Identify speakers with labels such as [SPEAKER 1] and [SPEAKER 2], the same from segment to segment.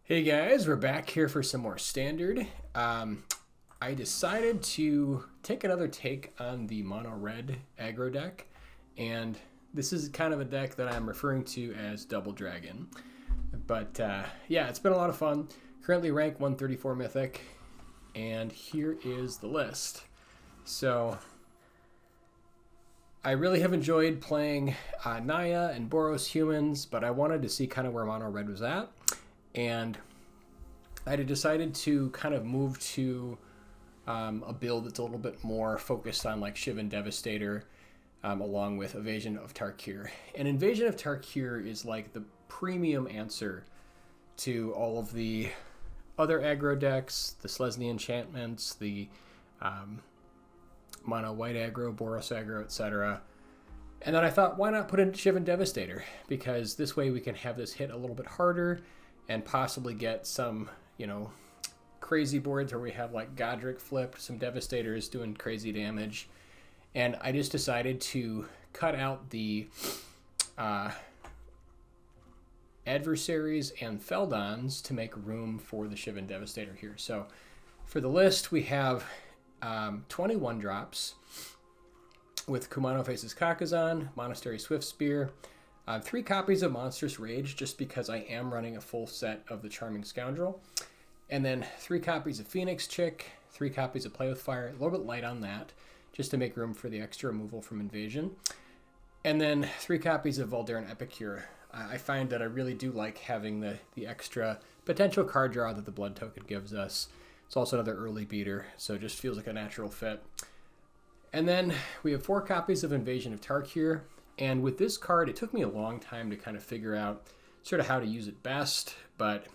[SPEAKER 1] Hey guys, we're back here for some more Standard. I decided to take another take on the mono red aggro deck, and this is kind of a deck that I'm referring to as Double Dragon. But yeah, it's been a lot of fun. Currently rank 134 Mythic, and here is the list. So I really have enjoyed playing Naya and Boros humans, but I wanted to see kind of where mono red was at. And I had decided to kind of move to a build that's a little bit more focused on like Shivan Devastator, along with Invasion of Tarkir. And Invasion of Tarkir is like the premium answer to all of the other aggro decks, the Selesnya enchantments, the mono white aggro, Boros aggro, etc. And then I thought, why not put in Shivan Devastator? Because this way we can have this hit a little bit harder and possibly get some, crazy boards where we have like Godric flipped, some Devastators doing crazy damage. And I just decided to cut out the adversaries and Feldons to make room for the Shivan Devastator here. So for the list, we have 21 drops with Kumano Faces Kakazan, Monastery Swiftspear, 3 copies of Monstrous Rage, just because I am running a full set of the Charming Scoundrel. And then 3 copies of Phoenix Chick, 3 copies of Play with Fire, a little bit light on that, just to make room for the extra removal from Invasion. And then 3 copies of Valdaran Epicure. I find that I really do like having the extra potential card draw that the Blood Token gives us. It's also another early beater, so it just feels like a natural fit. And then we have 4 copies of Invasion of Tarkir. And with this card, it took me a long time to kind of figure out sort of how to use it best. But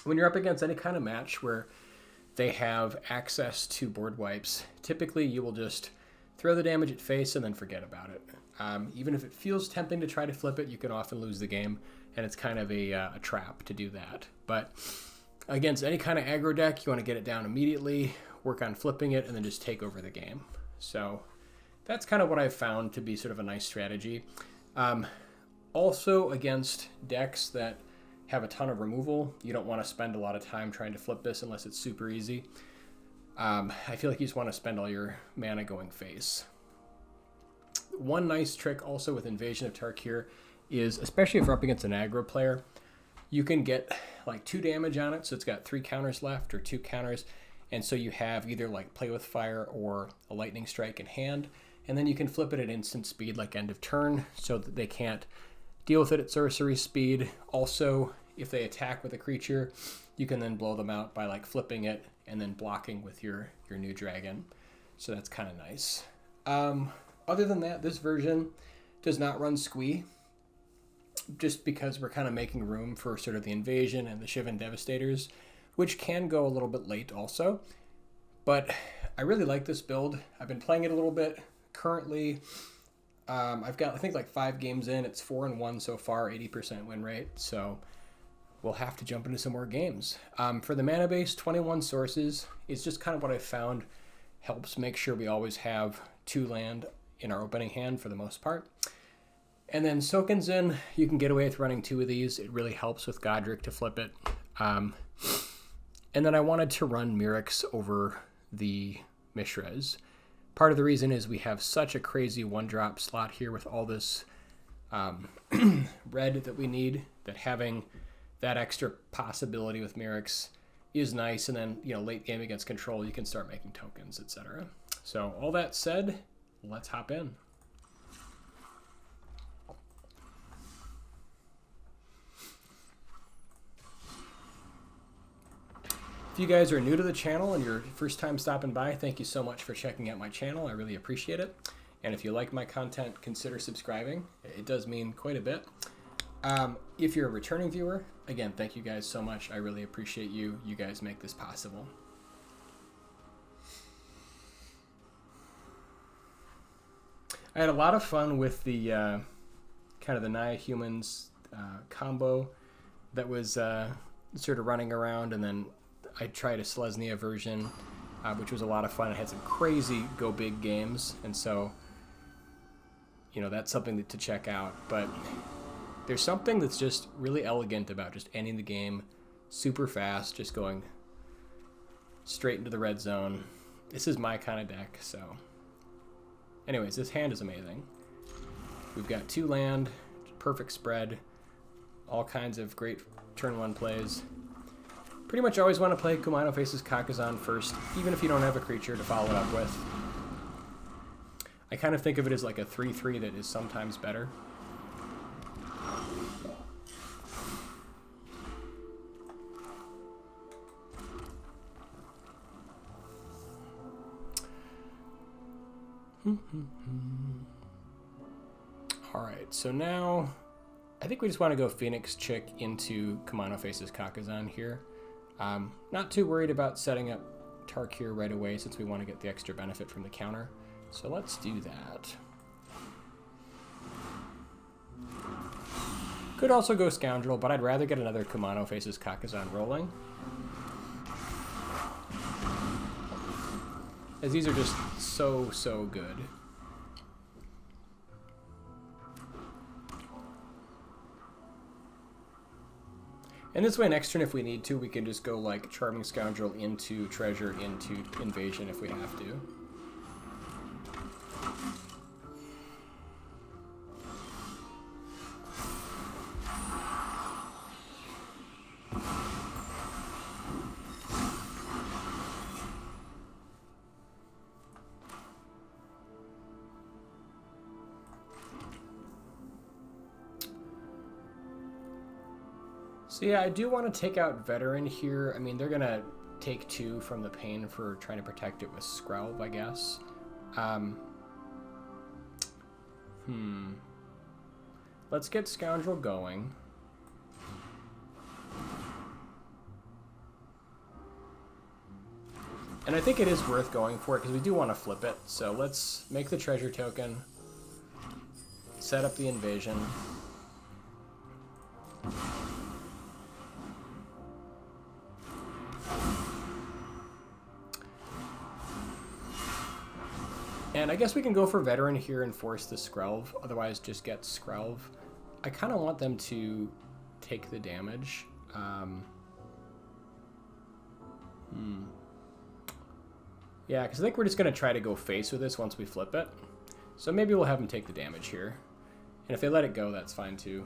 [SPEAKER 1] when you're up against any kind of match where they have access to board wipes, typically you will just throw the damage at face and then forget about it. Even if it feels tempting to try to flip it, you can often lose the game, and it's kind of a trap to do that. But against any kind of aggro deck, you want to get it down immediately, work on flipping it, and then just take over the game. So that's kind of what I've found to be sort of a nice strategy. Also, against decks that have a ton of removal, you don't want to spend a lot of time trying to flip this unless it's super easy. I feel like you just want to spend all your mana going face. One nice trick also with Invasion of Tarkir is, especially if you're up against an aggro player, you can get like 2 damage on it, so it's got 3 counters left, or 2 counters, and so you have either like Play with Fire or a Lightning Strike in hand, and then you can flip it at instant speed like end of turn so that they can't deal with it at sorcery speed. Also, if they attack with a creature, you can then blow them out by like flipping it and then blocking with your new dragon. So that's kind of nice. Other than that, this version does not run Squee, just because we're kind of making room for sort of the Invasion and the Shivan Devastators, which can go a little bit late also. But I really like this build. I've been playing it a little bit. Currently, I've got, I think, like 5 games in. It's 4-1 so far, 80% win rate. So we'll have to jump into some more games. For the mana base, 21 sources. It's just kind of what I found helps make sure we always have 2 land in our opening hand for the most part. And then Sokenzen, you can get away with running 2 of these. It really helps with Godric to flip it. And then I wanted to run Mirix over the Mishras. Part of the reason is we have such a crazy 1-drop slot here with all this red that we need, that having that extra possibility with Mirix is nice. And then, late game against control, you can start making tokens, etc. So all that said, let's hop in. If you guys are new to the channel and your first time stopping by, thank you so much for checking out my channel. I really appreciate it. And if you like my content, consider subscribing. It does mean quite a bit. If you're a returning viewer, again, thank you guys so much. I really appreciate you. You guys make this possible. I had a lot of fun with the kind of the Naya Humans combo that was sort of running around, and then I tried a Selesnya version, which was a lot of fun. It had some crazy go big games, and so that's something to check out. But there's something that's just really elegant about just ending the game super fast, just going straight into the red zone. This is my kind of deck, so. Anyways, this hand is amazing. We've got 2 land, perfect spread, all kinds of great turn 1 plays. Pretty much always want to play Kumano Faces Kakazan first, even if you don't have a creature to follow it up with. I kind of think of it as like a 3/3 that is sometimes better. Alright, so now I think we just want to go Phoenix Chick into Kumano Faces Kakazan here. Not too worried about setting up Tark here right away since we want to get the extra benefit from the counter. So let's do that. Could also go Scoundrel, but I'd rather get another Kumano Faces Kakazan rolling, as these are just so good. And this way, next turn, if we need to, we can just go like Charming Scoundrel into Treasure into Invasion if we have to. So yeah, I do want to take out Veteran here. I mean, they're going to take 2 from the pain for trying to protect it with Skrelv, I guess. Let's get Scoundrel going. And I think it is worth going for it because we do want to flip it. So let's make the treasure token, set up the invasion. And I guess we can go for Veteran here and force the Skrelv, otherwise just get Skrelv. I kind of want them to take the damage. Yeah, because I think we're just going to try to go face with this once we flip it. So maybe we'll have them take the damage here. And if they let it go, that's fine too.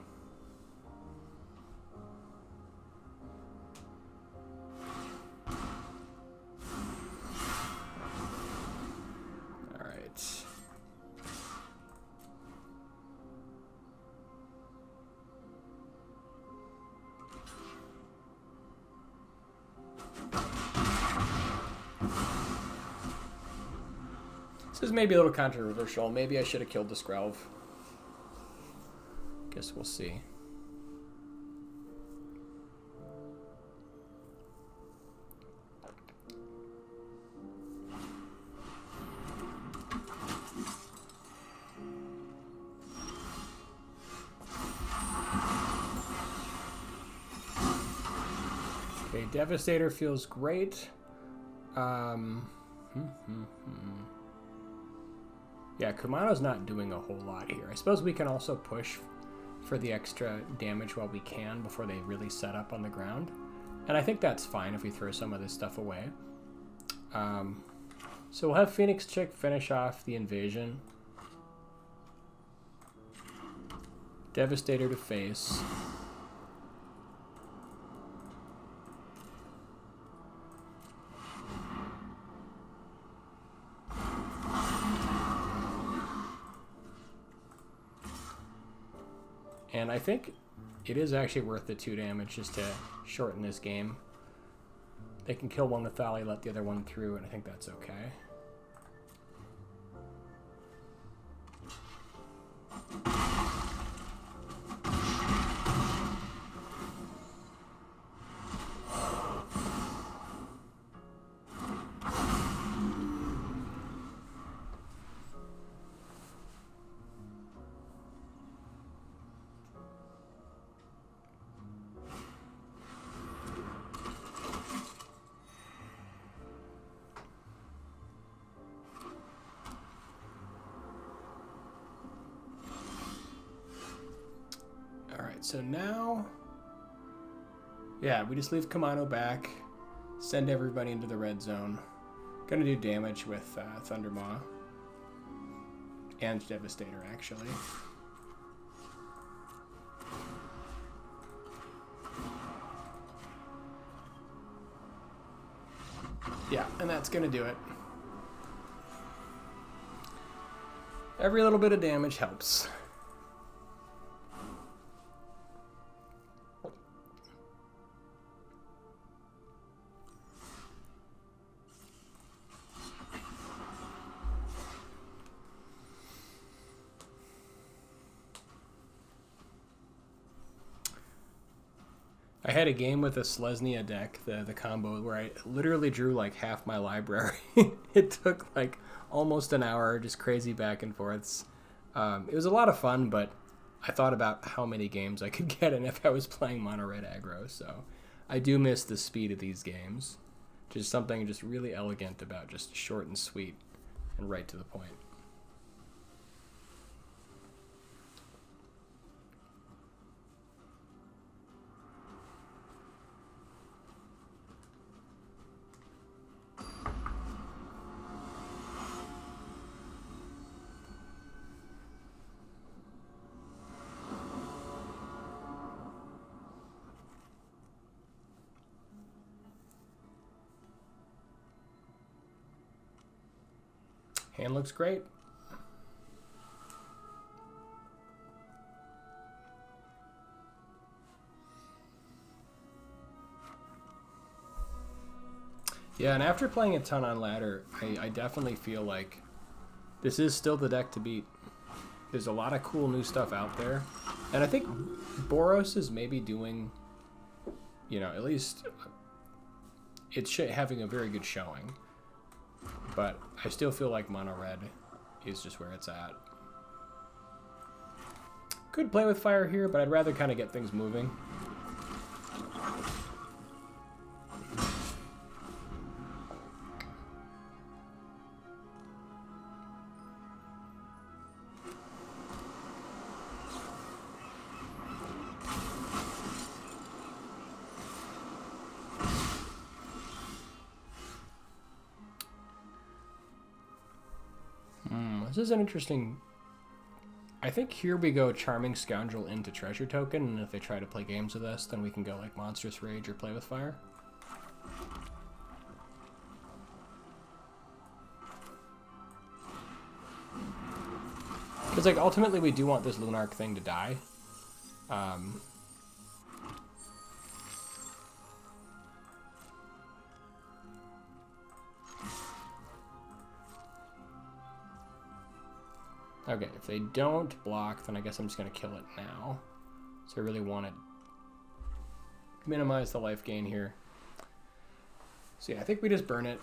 [SPEAKER 1] This is maybe a little controversial. Maybe I should have killed the Skrelv. Guess we'll see. Okay, Devastator feels great. Yeah, Kumano's not doing a whole lot here. I suppose we can also push for the extra damage while we can before they really set up on the ground. And I think that's fine if we throw some of this stuff away. So we'll have Phoenix Chick finish off the invasion. Devastator to face. And I think it is actually worth the 2 damage just to shorten this game. They can kill one with Thali, let the other one through, and I think that's okay. So now Yeah, we just leave Kamano back, send everybody into the red zone. Gonna do damage with Thundermaw. And Devastator, actually. Yeah, and that's gonna do it. Every little bit of damage helps. I had a game with a Selesnya deck, the combo, where I literally drew like half my library. It took like almost an hour, just crazy back and forths. It was a lot of fun, but I thought about how many games I could get in if I was playing mono red aggro. So I do miss the speed of these games. Just something just really elegant about just short and sweet and right to the point. Hand looks great. Yeah, and after playing a ton on ladder, I definitely feel like this is still the deck to beat. There's a lot of cool new stuff out there. And I think Boros is maybe doing, you know, at least it's having a very good showing. But I still feel like mono red is just where it's at. Could play with fire here, but I'd rather kind of get things moving. This is an interesting... I think here we go Charming Scoundrel into Treasure Token, and if they try to play games with us, then we can go like Monstrous Rage or Play with Fire. Because like ultimately we do want this Lunarch thing to die. Okay, if they don't block, then I guess I'm just going to kill it now. So I really want to minimize the life gain here. So yeah, I think we just burn it.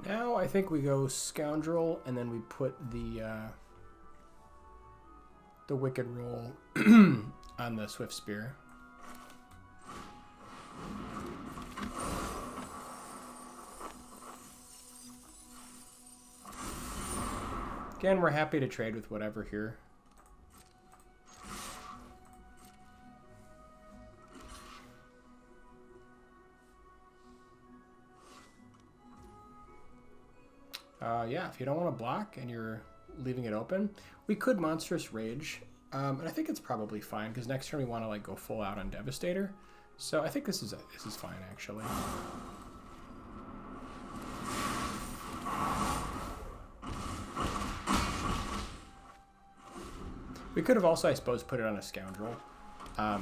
[SPEAKER 1] Now I think we go Scoundrel, and then we put the Wicked Roll on the Swift Spear. Again, we're happy to trade with whatever here. Yeah, if you don't want to block and you're leaving it open, we could Monstrous Rage, and I think it's probably fine because next turn we want to like go full out on Devastator. So I think this is fine actually. We could have also, I suppose, put it on a Scoundrel. I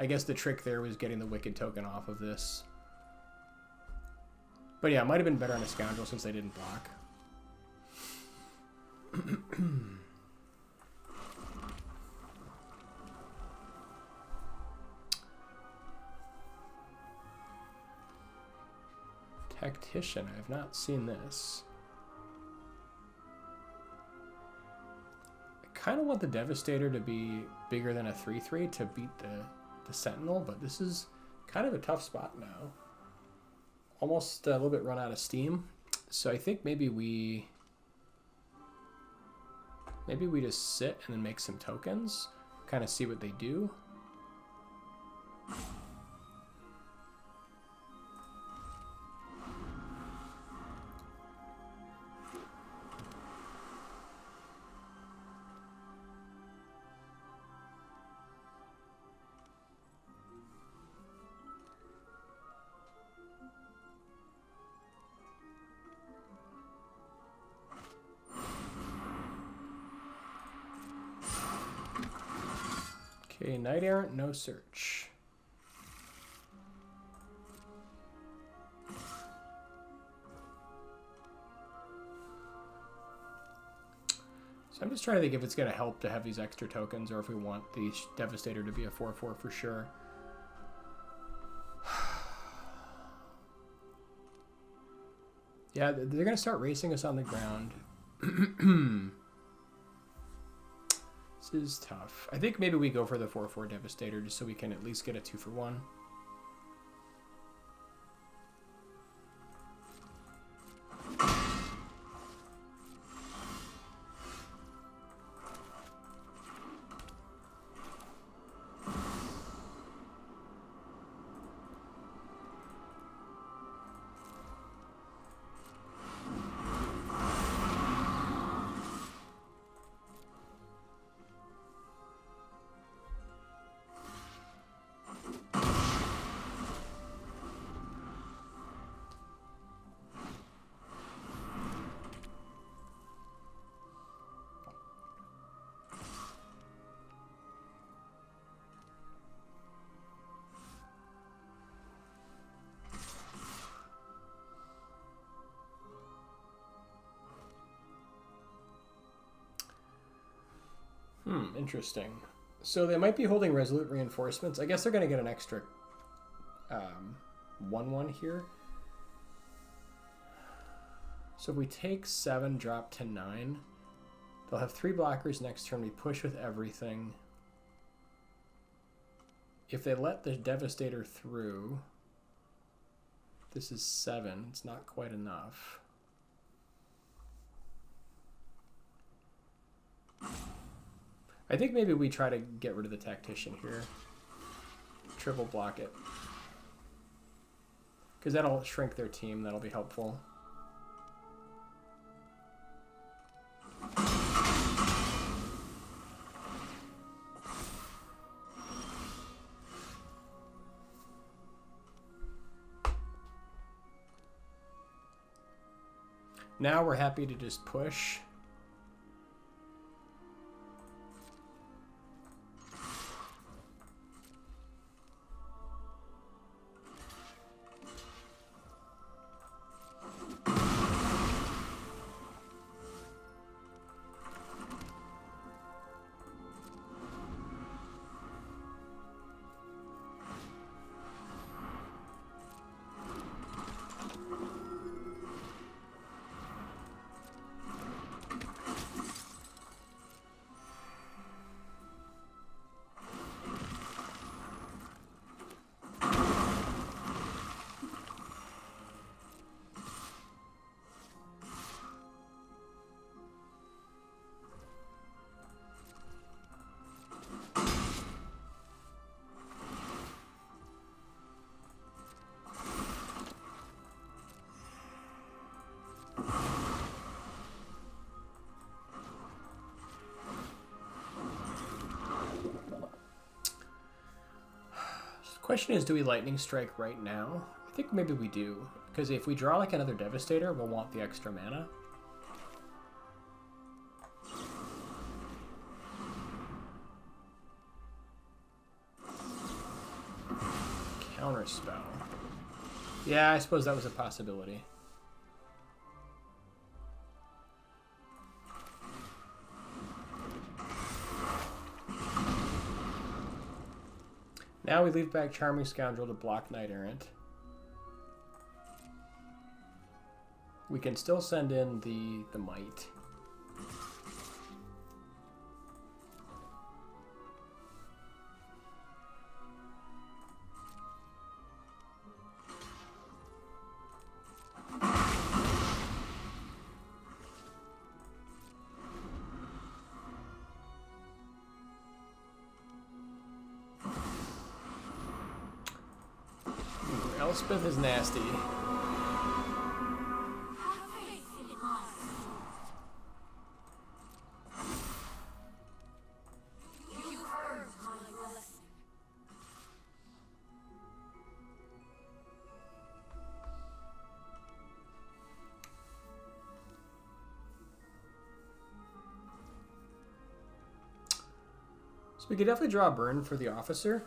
[SPEAKER 1] guess the trick there was getting the Wicked token off of this. But yeah, it might have been better on a Scoundrel since they didn't block. Tactician, I have not seen this. I kind of want the Devastator to be bigger than a 3/3 to beat the Sentinel, but this is kind of a tough spot now. Almost a little bit run out of steam. So I think maybe we just sit and then make some tokens, kind of see what they do. Okay, Knight Errant, no search. So I'm just trying to think if it's going to help to have these extra tokens or if we want the Devastator to be a 4/4 for sure. Yeah, they're going to start racing us on the ground. This is tough. I think maybe we go for the 4/4 Devastator just so we can at least get a 2-for-1. Interesting. So they might be holding Resolute Reinforcements. I guess they're going to get an extra 1/1 here. So if we take 7, drop to 9, they'll have 3 blockers next turn. We push with everything. If they let the Devastator through, this is 7. It's not quite enough. I think maybe we try to get rid of the Tactician here. Triple block it. Because that'll shrink their team. That'll be helpful. Now we're happy to just push. Question is, do we Lightning Strike right now? I think maybe we do, because if we draw like another Devastator, we'll want the extra mana. Counterspell. Yeah, I suppose that was a possibility. Now we leave back Charming Scoundrel to block Knight Errant. We can still send in the Might. Elspeth is nasty. So we could definitely draw a burn for the officer.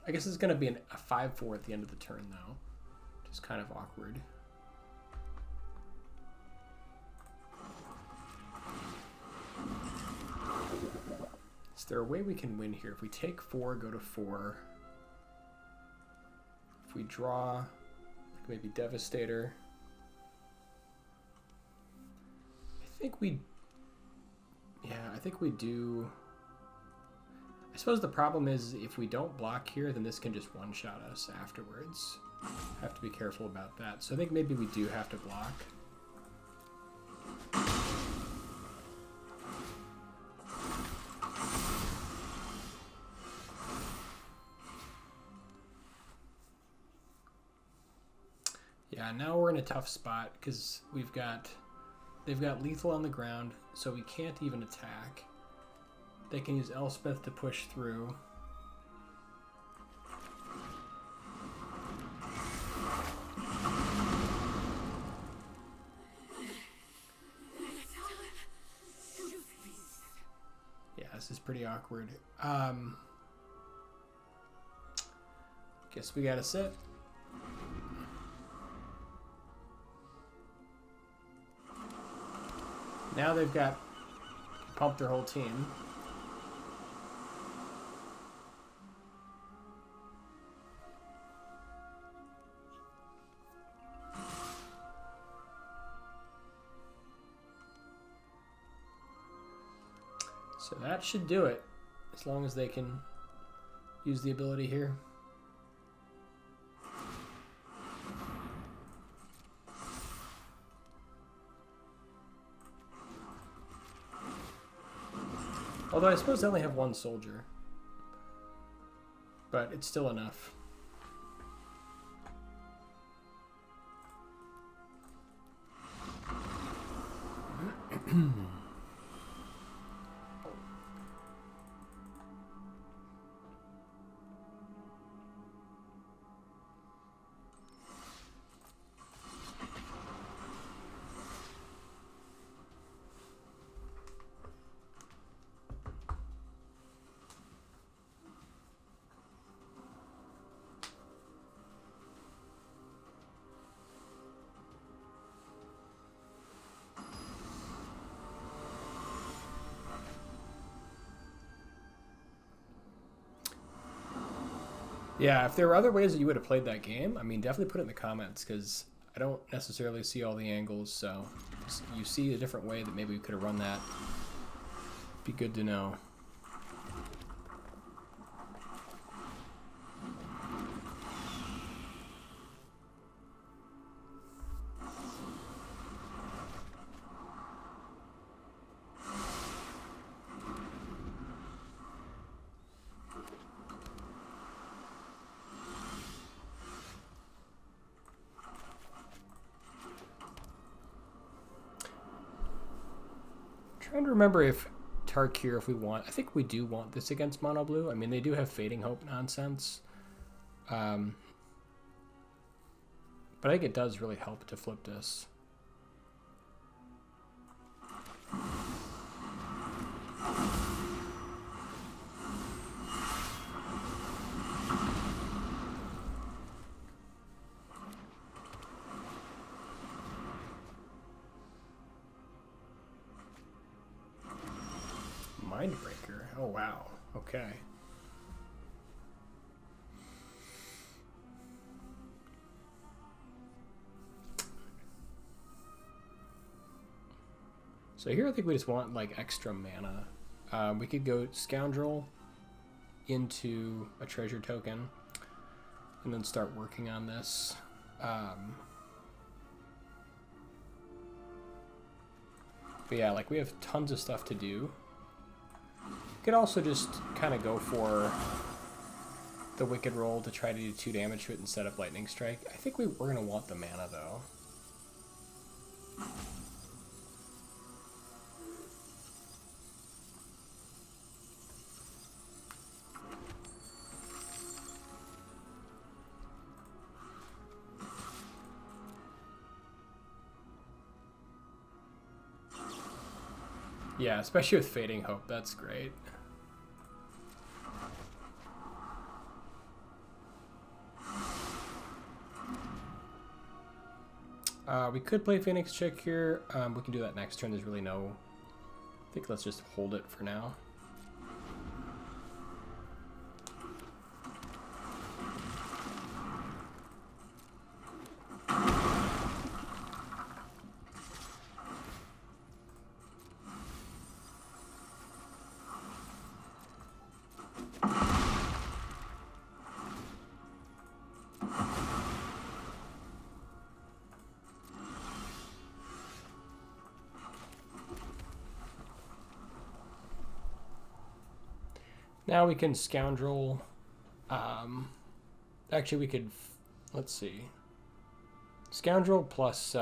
[SPEAKER 1] I guess it's going to be a 5/4 at the end of the turn, though. Which is kind of awkward. Is there a way we can win here? If we take 4, go to 4. If we draw, like maybe Devastator. I think we do. I suppose the problem is if we don't block here, then this can just one-shot us afterwards. Have to be careful about that. So I think maybe we do have to block. Yeah, now we're in a tough spot because they've got lethal on the ground, so we can't even attack. They can use Elspeth to push through. Yeah, this is pretty awkward. Guess we gotta sit. Now they've got pumped their whole team. So that should do it, as long as they can use the ability here. Although I suppose they only have one soldier, but it's still enough. Yeah, if there were other ways that you would have played that game, I mean, definitely put it in the comments, because I don't necessarily see all the angles, so if you see a different way that maybe we could have run that, it'd be good to know. Trying to remember if Tarkir, if we want, I think we do want this against Mono Blue. I mean, they do have Fading Hope nonsense. But I think it does really help to flip this. Mindbreaker. Oh, wow. Okay. So here I think we just want like extra mana. We could go Scoundrel into a treasure token and then start working on this. But yeah, like we have tons of stuff to do. We could also just kind of go for the Wicked Roll to try to do 2 damage to it instead of Lightning Strike. I think we're going to want the mana though. Yeah, especially with Fading Hope, that's great. We could play Phoenix Chick here. We can do that next turn. There's really no... I think let's just hold it for now. Now we can Scoundrel. Actually, we could... Let's see. Scoundrel plus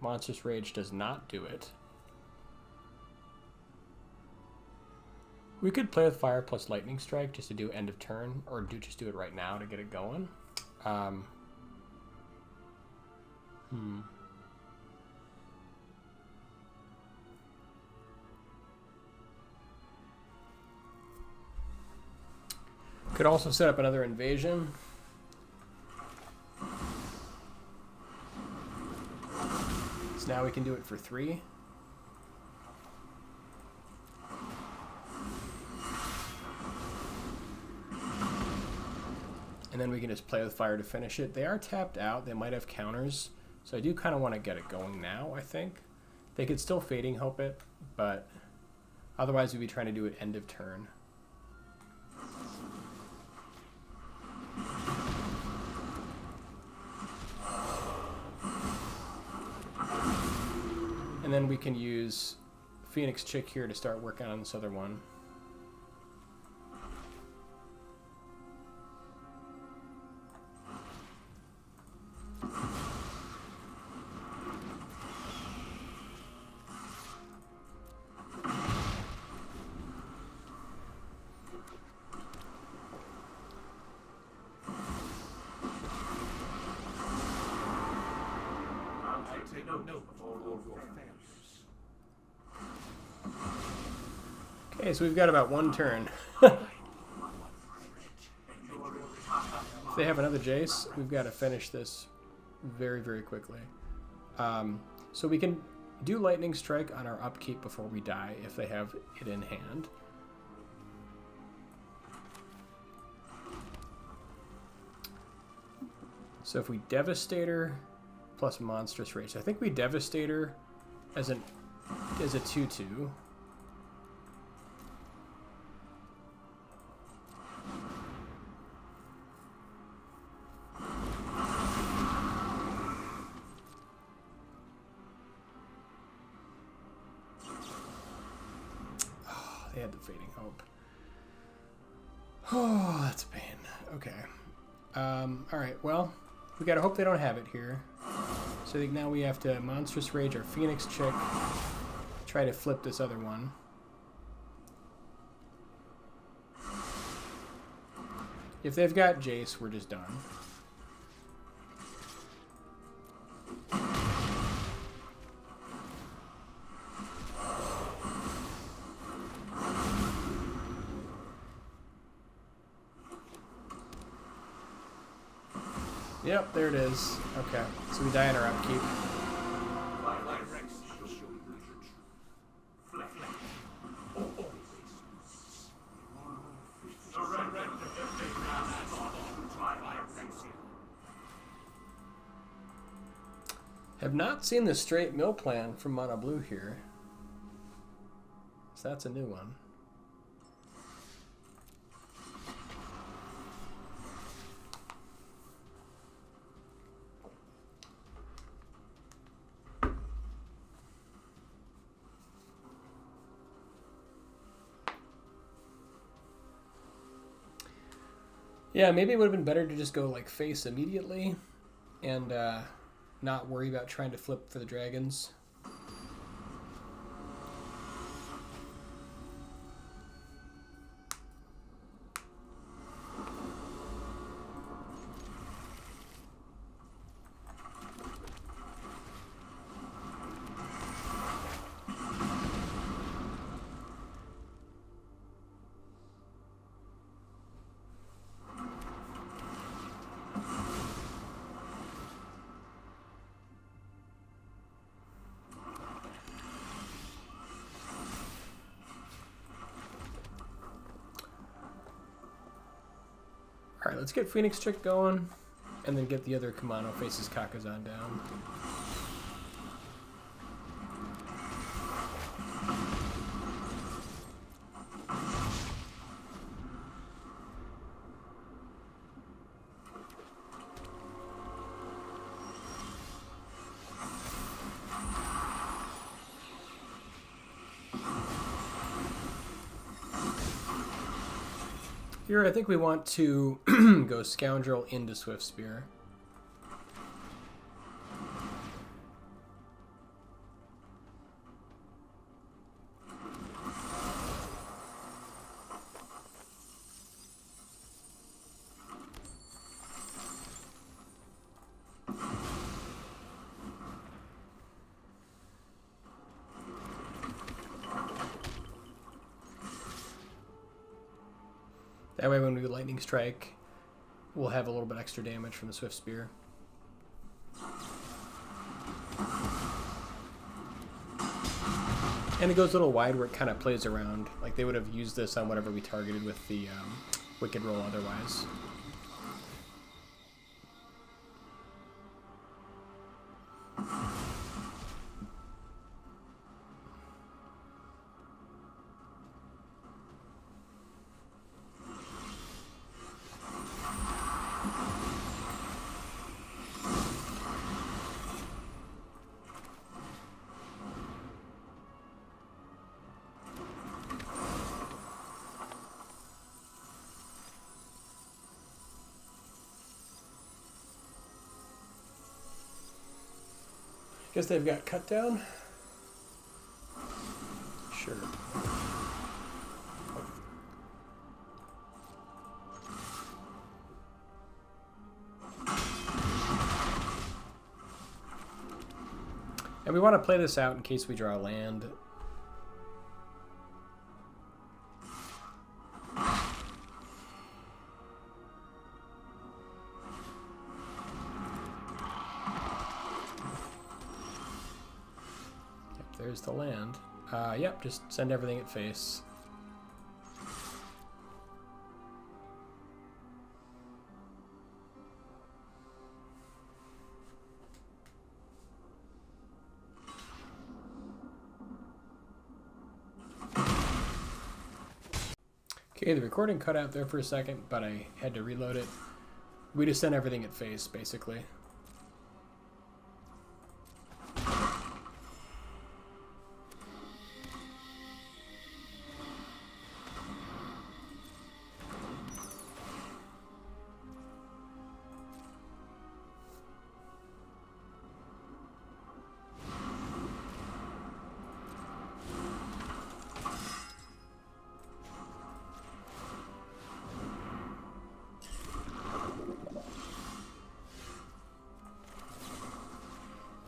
[SPEAKER 1] Monstrous Rage does not do it. We could play with Fire plus Lightning Strike just to do end of turn, or just do it right now to get it going. Could also set up another invasion. So now we can do it for 3. And then we can just play with fire to finish it. They are tapped out. They might have counters. So I do kind of want to get it going now, I think. They could still Fading Hope it, but otherwise we'd be trying to do it end of turn. And then we can use Phoenix Chick here to start working on this other one. Okay, so we've got about 1 turn. If they have another Jace, we've got to finish this very, very quickly. So we can do Lightning Strike on our upkeep before we die if they have it in hand. So if we Devastator plus Monstrous Rage, I think we Devastator as a 2/2. They had the Fading Hope. Oh, that's a pain. Okay. Alright, well, we gotta hope they don't have it here. So I think now we have to Monstrous Rage our Phoenix Chick, try to flip this other one. If they've got Jace, we're just done. Yep, there it is. Okay, so we die in our upkeep. Have not seen the straight mill plan from Mono Blue here. So that's a new one. Yeah, maybe it would have been better to just go like face immediately and not worry about trying to flip for the dragons. Alright, let's get Phoenix Trick going, and then get the other Kumano Faces Kakazan down. Here, I think we want to go Scoundrel into Swift Spear. That way when we Lightning Strike, we'll have a little bit extra damage from the Swift Spear. And it goes a little wide where it kind of plays around. Like they would have used this on whatever we targeted with the Wicked Roll otherwise. Guess they've got cut down. Sure. And we want to play this out in case we draw land. There's the land. Yep, just send everything at face. Okay, the recording cut out there for a second, but I had to reload it. We just sent everything at face, basically.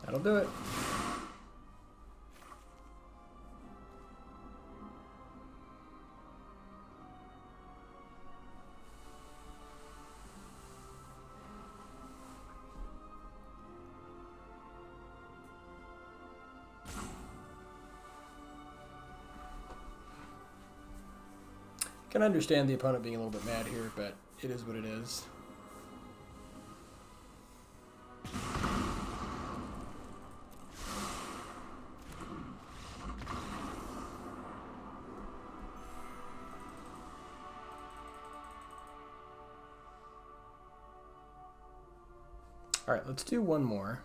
[SPEAKER 1] That'll do it. Can understand the opponent being a little bit mad here, but it is what it is. All right, let's do one more.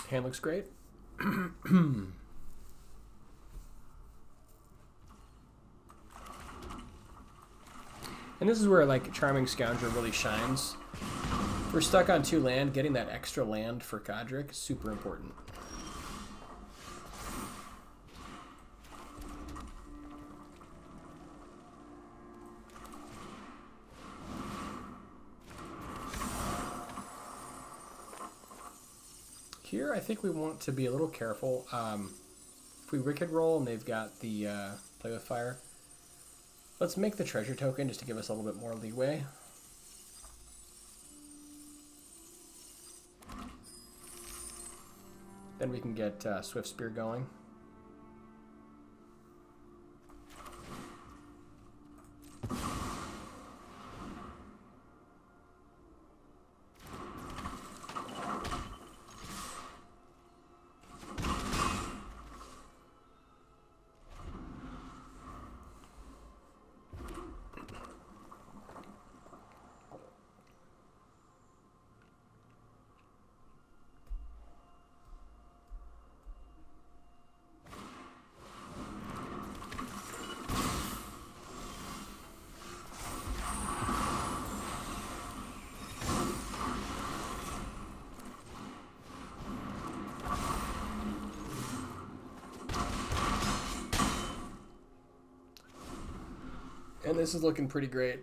[SPEAKER 1] Hand looks great. And this is where like Charming Scoundrel really shines. If we're stuck on 2 land, getting that extra land for Godric is super important. Here, I think we want to be a little careful. If we Wicked roll and they've got the Play with Fire, let's make the treasure token just to give us a little bit more leeway. Then we can get Swift Spear going. And this is looking pretty great.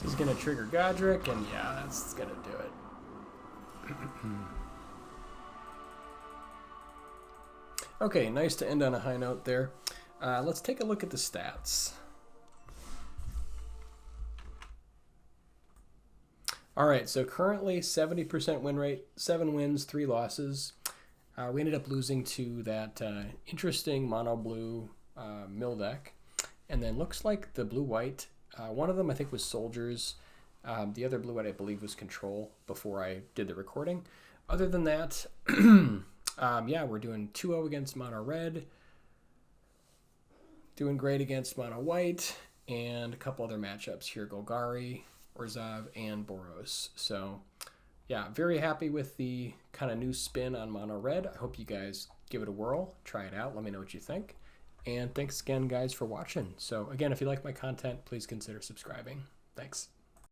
[SPEAKER 1] This is going to trigger Godric, and yeah, that's going to do it. Okay, nice to end on a high note there. Let's take a look at the stats. All right, so currently 70% win rate, 7 wins, 3 losses. We ended up losing to that interesting mono blue mill deck. And then looks like the blue-white, one of them I think was Soldiers. The other blue-white I believe was Control before I did the recording. Other than that, yeah, we're doing 2-0 against mono red. Doing great against mono white. And a couple other matchups here, Golgari, Orzhov, and Boros. So yeah, very happy with the kind of new spin on mono red. I hope you guys give it a whirl, try it out, let me know what you think. And thanks again, guys, for watching. So again, if you like my content, please consider subscribing. Thanks.